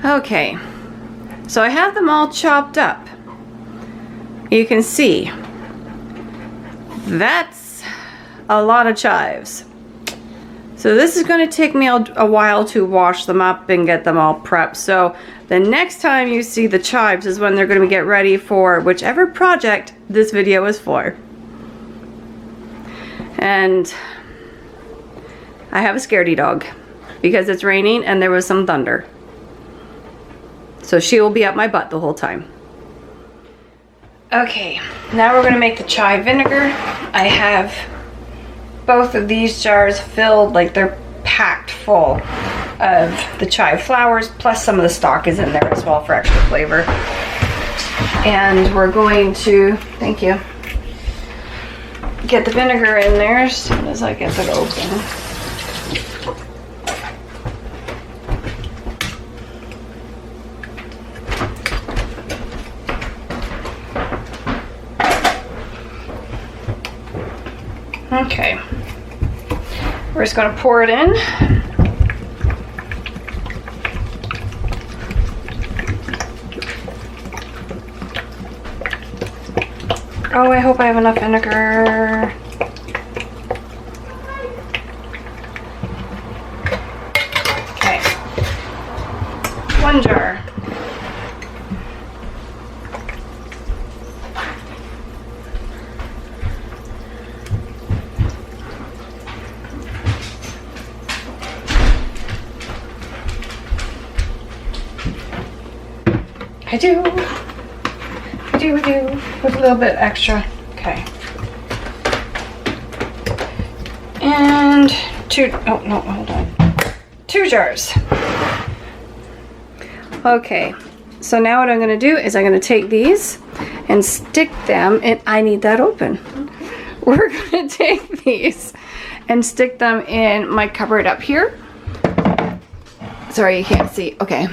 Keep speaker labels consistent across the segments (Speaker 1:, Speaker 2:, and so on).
Speaker 1: Okay, so I have them all chopped up. You can see that's a lot of chives. So this is going to take me a while to wash them up and get them all prepped. So the next time you see the chives is when they're going to get ready for whichever project this video is for. And I have a scaredy dog because it's raining and there was some thunder. So she will be up my butt the whole time. Okay, now we're going to make the chive vinegar. I have both of these jars filled, like they're packed full of the chive flowers, plus some of the stock is in there as well for extra flavor. And we're going to, thank you, get the vinegar in there as soon as I get it open. Okay, we're just going to pour it in. Oh, I hope I have enough vinegar. Okay, 1 jar. I do, with a little bit extra. Okay. And 2, oh no, hold on. 2 jars. Okay, so now what I'm gonna do is I'm gonna take these and stick them, and I need that open. We're gonna take these and stick them in my cupboard up here. Sorry, you can't see, okay.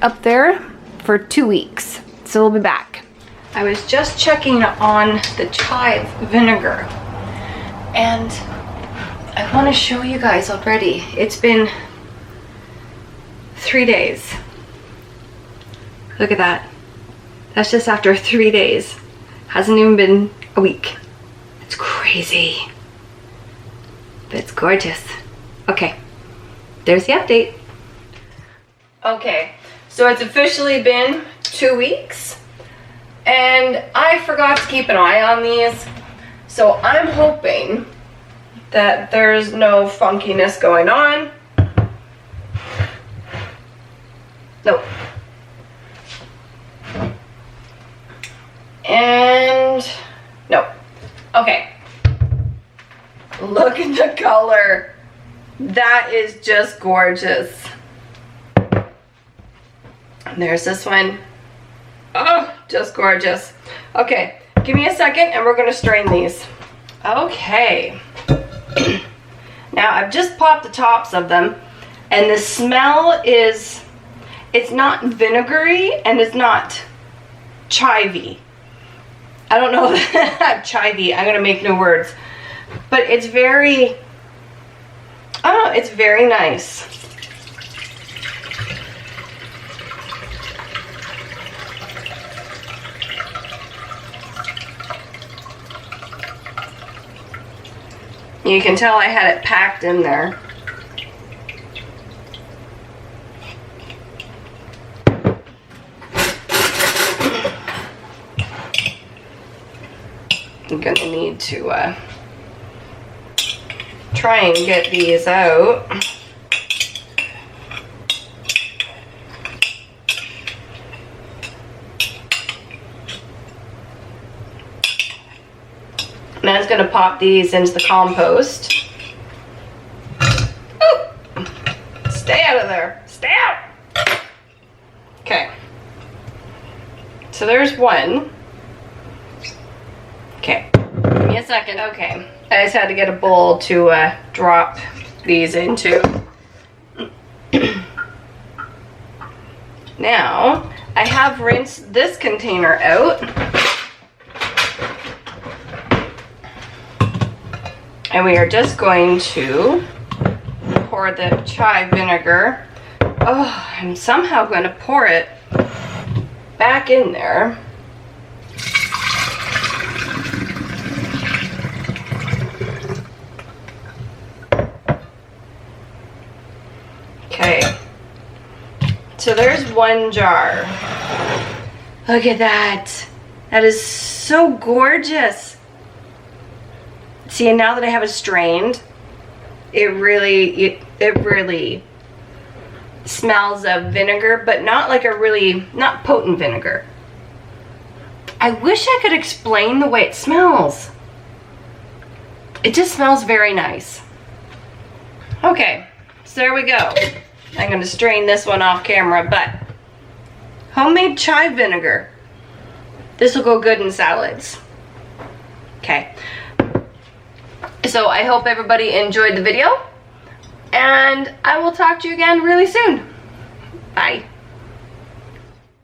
Speaker 1: Up there for 2 weeks, so we'll be back. I was just checking on the chive vinegar, and I want to show you guys already. It's been 3 days. Look at that. That's just after 3 days. Hasn't even been a week. It's crazy, but it's gorgeous. Okay, there's the update. Okay. So it's officially been 2 weeks, and I forgot to keep an eye on these, so I'm hoping that there's no funkiness going on. Nope. And nope. Okay. Look at the color. That is just gorgeous. There's this one. Oh, just gorgeous. Okay, give me a second and we're gonna strain these. Okay. Now I've just popped the tops of them, and the smell is, it's not vinegary and it's not chivey. I don't know chivey, I'm gonna make new words. But it's very, oh, it's very nice. You can tell I had it packed in there. I'm gonna need to try and get these out. And I was going to pop these into the compost. Ooh. Stay out of there. Stay out. Okay. So there's one. Okay. Give me a second. Okay. I just had to get a bowl to drop these into. Now, I have rinsed this container out. And we are just going to pour the chive vinegar Oh, I'm somehow going to pour it back in there. Okay, so there's one jar. Look at that. That is so gorgeous. See, and now that I have it strained, it really smells of vinegar, but not like not potent vinegar. I wish I could explain the way it smells. It just smells very nice. Okay, so there we go. I'm gonna strain this one off camera, but homemade chive vinegar. This will go good in salads. Okay. So I hope everybody enjoyed the video, and I will talk to you again really soon. Bye.